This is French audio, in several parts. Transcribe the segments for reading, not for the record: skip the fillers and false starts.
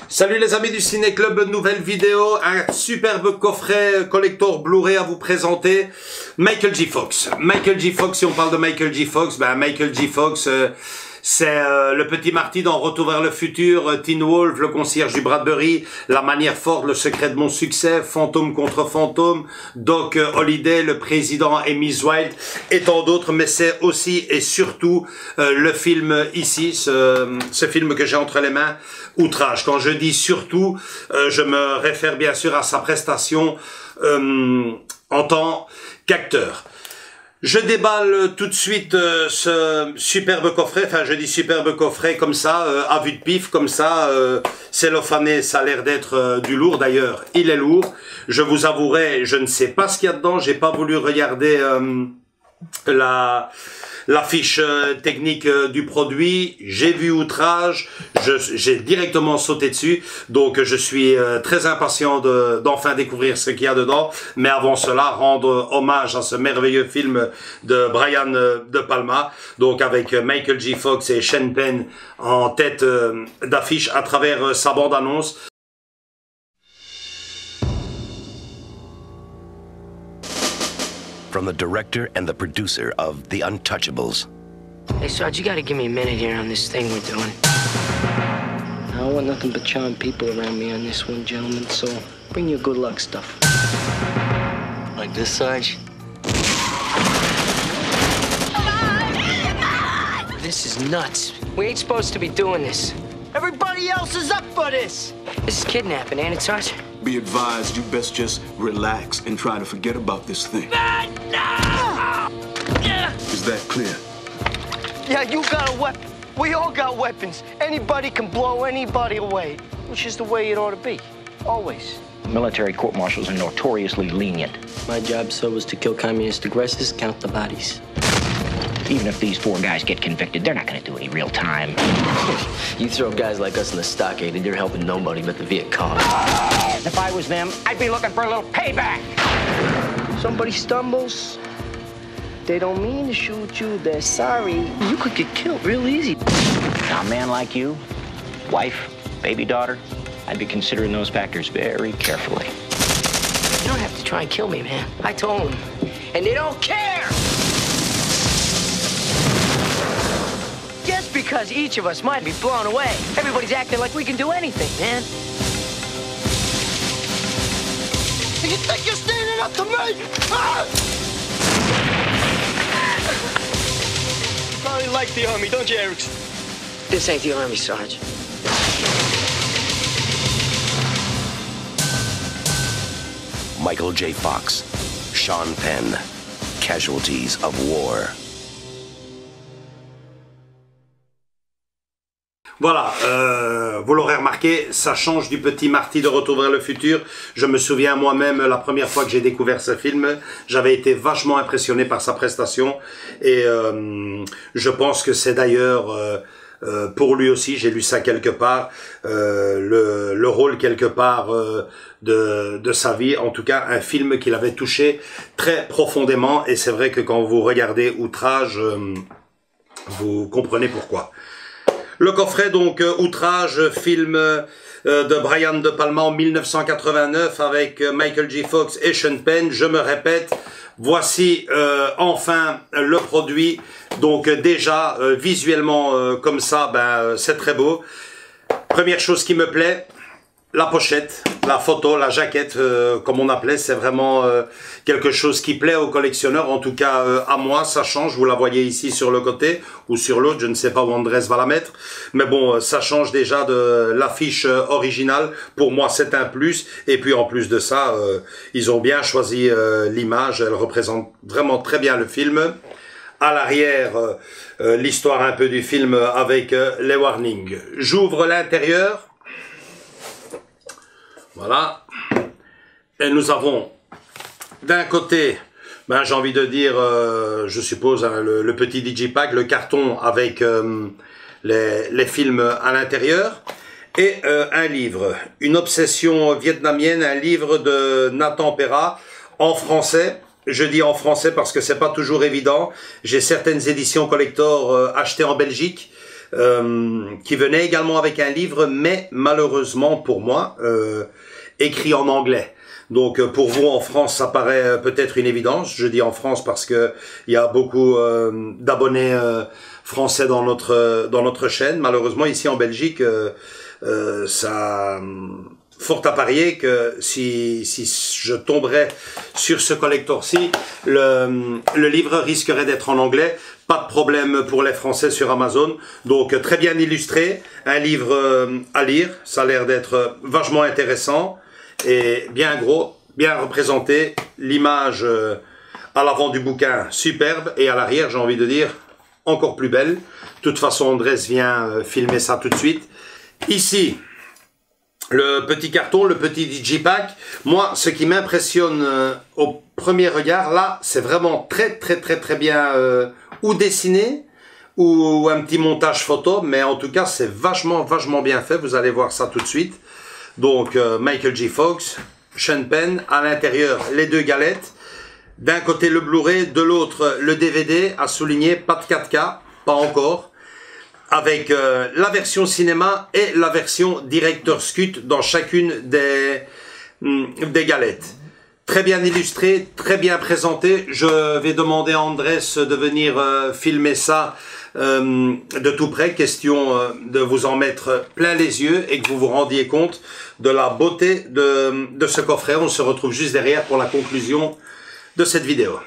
Salut les amis du Ciné Club, nouvelle vidéo, un superbe coffret collector Blu-ray à vous présenter. Michael J. Fox. Michael J. Fox, si on parle de Michael J. Fox, ben Michael J. Fox, c'est le petit Marty dans Retour vers le futur, Teen Wolf, le concierge du Bradbury, La manière forte, Le secret de mon succès, Fantôme contre Fantôme, Doc Holliday, Le président et Miss Wilde, et tant d'autres, mais c'est aussi et surtout le film ici, ce film que j'ai entre les mains, Outrage. Quand je dis surtout, je me réfère bien sûr à sa prestation en tant qu'acteur. Je déballe tout de suite ce superbe coffret, enfin je dis superbe coffret comme ça, à vue de pif, comme ça, cellophané, ça a l'air d'être du lourd, d'ailleurs il est lourd. Je vous avouerai, je ne sais pas ce qu'il y a dedans, j'ai pas voulu regarder la fiche technique du produit, j'ai vu Outrage, j'ai directement sauté dessus, donc je suis très impatient d'enfin découvrir ce qu'il y a dedans, mais avant cela, rendre hommage à ce merveilleux film de Brian De Palma, donc avec Michael J. Fox et Sean Penn en tête d'affiche à travers sa bande-annonce. From the director and the producer of The Untouchables. Hey, Sarge, you gotta give me a minute here on this thing we're doing. I don't want nothing but charming people around me on this one, gentlemen, so bring your good luck stuff. Like this, Sarge? This is nuts. We ain't supposed to be doing this. Everybody else is up for this. This is kidnapping, ain't it, Sarge? Be advised, you best just relax and try to forget about this thing. No! Is that clear? Yeah, you got a weapon. We all got weapons. Anybody can blow anybody away, which is the way it ought to be, always. Military court-martials are notoriously lenient. My job, sir, was to kill communist aggressors, count the bodies. Even if these 4 guys get convicted, they're not going to do any real time. You throw guys like us in the stockade and you're helping nobody but the Viet Cong. If I was them, I'd be looking for a little payback. Somebody stumbles, they don't mean to shoot you, they're sorry. You could get killed real easy. Now, a man like you, wife, baby daughter, I'd be considering those factors very carefully. You don't have to try and kill me, man. I told them. And they don't care! Just because each of us might be blown away, everybody's acting like we can do anything, man. You think you're standing up to me? Ah! You probably like the Army, don't you, Erickson? This ain't the Army, Sarge. Michael J. Fox, Sean Penn, Casualties of War. Voilà, vous l'aurez remarqué, ça change du petit Marty de Retour vers le futur. Je me souviens moi-même, la première fois que j'ai découvert ce film, j'avais été vachement impressionné par sa prestation. Et je pense que c'est d'ailleurs, pour lui aussi, j'ai lu ça quelque part, le rôle quelque part de sa vie. En tout cas, un film qui l'avait touché très profondément. Et c'est vrai que quand vous regardez Outrage, vous comprenez pourquoi. Le coffret, donc, Outrage, film de Brian De Palma en 1989 avec Michael J. Fox et Sean Penn. Je me répète, voici enfin le produit. Donc déjà, visuellement comme ça, ben, c'est très beau. Première chose qui me plaît, la pochette, la photo, la jaquette, comme on appelait, c'est vraiment quelque chose qui plaît aux collectionneurs. En tout cas, à moi, ça change. Vous la voyez ici sur le côté ou sur l'autre. Je ne sais pas où Andrés va la mettre. Mais bon, ça change déjà de l'affiche originale. Pour moi, c'est un plus. Et puis, en plus de ça, ils ont bien choisi l'image. Elle représente vraiment très bien le film. à l'arrière l'histoire un peu du film avec les warnings. J'ouvre l'intérieur. Voilà. Et nous avons d'un côté, ben, j'ai envie de dire, je suppose, hein, le petit digipack, le carton avec les films à l'intérieur. Et un livre, une obsession vietnamienne, un livre de Nathan Pera en français. Je dis en français parce que c'est pas toujours évident. J'ai certaines éditions collector achetées en Belgique qui venaient également avec un livre, mais malheureusement pour moi, écrit en anglais. Donc pour vous en France, ça paraît peut-être une évidence. Je dis en France parce que il y a beaucoup d'abonnés français dans notre chaîne. Malheureusement ici en Belgique, ça fort à parier que si je tomberais sur ce collector-ci, le livre risquerait d'être en anglais. Pas de problème pour les Français sur Amazon. Donc très bien illustré, un livre à lire. Ça a l'air d'être vachement intéressant et bien gros, bien représenté. L'image à l'avant du bouquin, superbe, et à l'arrière, j'ai envie de dire, encore plus belle. De toute façon, Andrés vient filmer ça tout de suite. Ici, le petit carton, le petit digipack. Moi, ce qui m'impressionne au premier regard, là, c'est vraiment très bien ou dessiné, ou un petit montage photo, mais en tout cas, c'est vachement bien fait. Vous allez voir ça tout de suite. Donc, Michael J. Fox, Sean Penn, à l'intérieur, les deux galettes. D'un côté, le Blu-ray, de l'autre, le DVD, à souligner, pas de 4K, pas encore. Avec la version cinéma et la version Director's Cut dans chacune des galettes. Très bien illustré, très bien présenté. Je vais demander à Andrés de venir filmer ça de tout près. Question de vous en mettre plein les yeux et que vous vous rendiez compte de la beauté de ce coffret. On se retrouve juste derrière pour la conclusion de cette vidéo.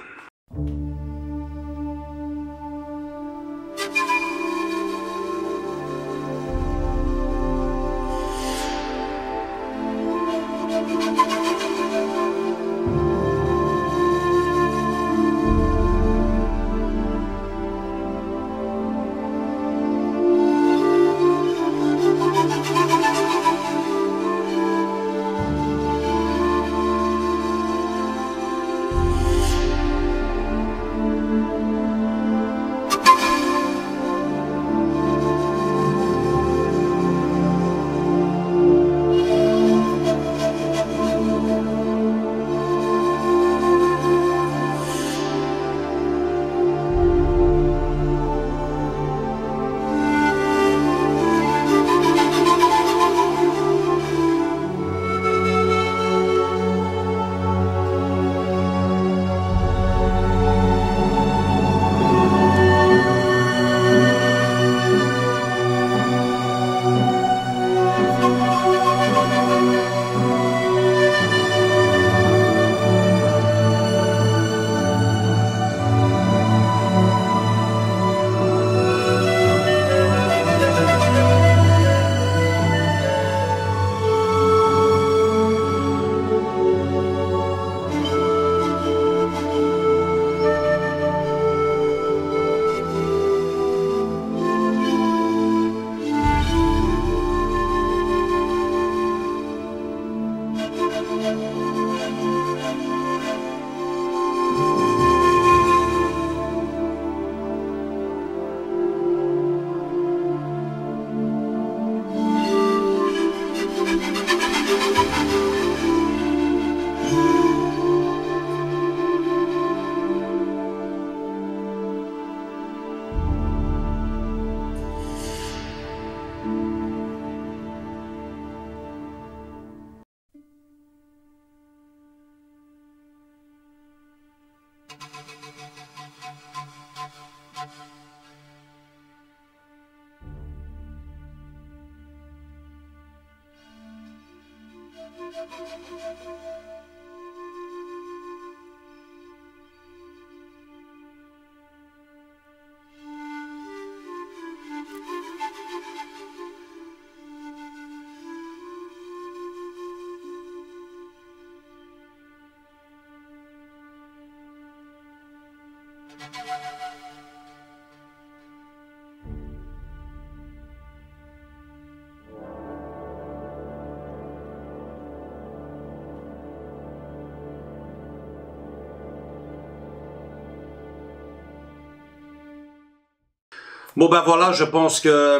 Bon ben voilà, je pense que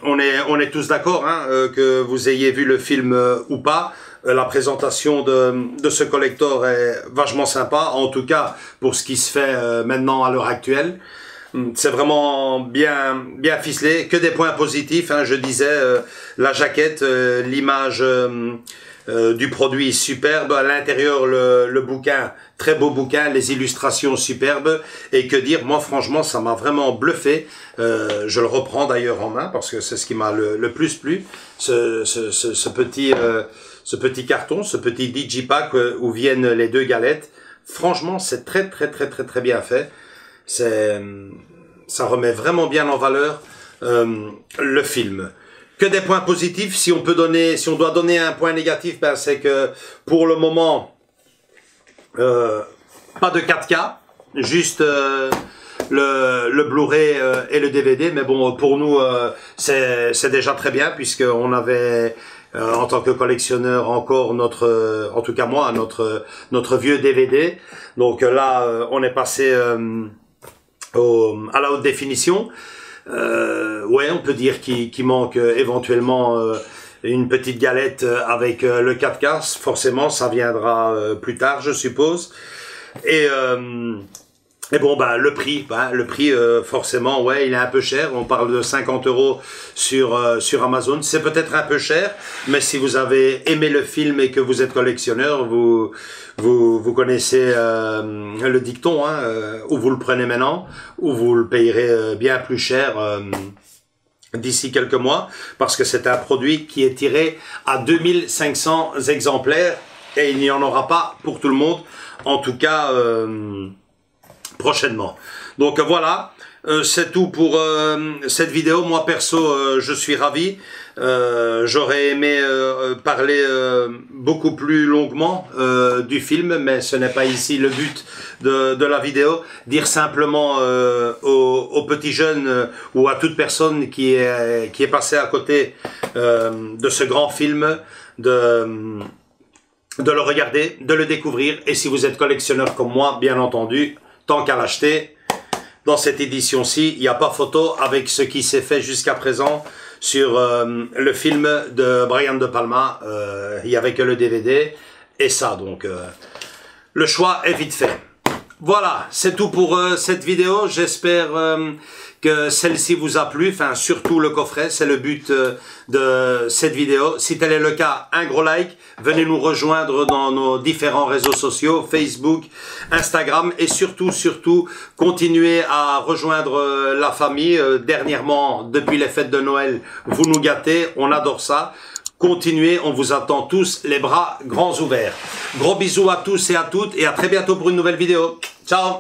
on est tous d'accord, hein, que vous ayez vu le film ou pas. La présentation de ce collector est vachement sympa, en tout cas pour ce qui se fait maintenant à l'heure actuelle. C'est vraiment bien ficelé, que des points positifs, hein, je disais, la jaquette, l'image du produit est superbe, à l'intérieur le bouquin, très beau bouquin, les illustrations superbes, et que dire, moi franchement ça m'a vraiment bluffé, je le reprends d'ailleurs en main parce que c'est ce qui m'a le plus plu, ce petit carton, ce petit digipack où viennent les 2 galettes. Franchement c'est très bien fait, ça remet vraiment bien en valeur le film. Que des points positifs. Si on doit donner un point négatif, ben c'est que pour le moment, pas de 4K, juste le Blu-ray et le DVD. Mais bon, pour nous, c'est déjà très bien puisque on avait en tant que collectionneur encore en tout cas moi, notre vieux DVD. Donc là, on est passé à la haute définition. Ouais, on peut dire qu'il manque éventuellement une petite galette avec le 4K. Forcément, ça viendra plus tard, je suppose. Et bon, bah le prix, forcément, ouais, il est un peu cher. On parle de 50 € sur Amazon. C'est peut-être un peu cher, mais si vous avez aimé le film et que vous êtes collectionneur, vous connaissez le dicton, hein, ou vous le prenez maintenant, ou vous le payerez bien plus cher d'ici quelques mois, parce que c'est un produit qui est tiré à 2500 exemplaires et il n'y en aura pas pour tout le monde, en tout cas prochainement. Donc voilà, c'est tout pour cette vidéo. Moi perso, je suis ravi. J'aurais aimé parler beaucoup plus longuement du film, mais ce n'est pas ici le but de la vidéo. Dire simplement aux petits jeunes ou à toute personne qui est passée à côté de ce grand film, de le regarder, de le découvrir. Et si vous êtes collectionneur comme moi, bien entendu, tant qu'à l'acheter, dans cette édition-ci, il n'y a pas photo avec ce qui s'est fait jusqu'à présent sur le film de Brian De Palma. Il n'y avait que le DVD et ça, donc le choix est vite fait. Voilà, c'est tout pour cette vidéo. J'espère que celle-ci vous a plu, enfin surtout le coffret, c'est le but de cette vidéo. Si tel est le cas, un gros like, venez nous rejoindre dans nos différents réseaux sociaux, Facebook, Instagram, et surtout, continuez à rejoindre la famille. Dernièrement, depuis les fêtes de Noël, vous nous gâtez, on adore ça. Continuez, on vous attend tous les bras grands ouverts. Gros bisous à tous et à toutes, et à très bientôt pour une nouvelle vidéo. Ciao!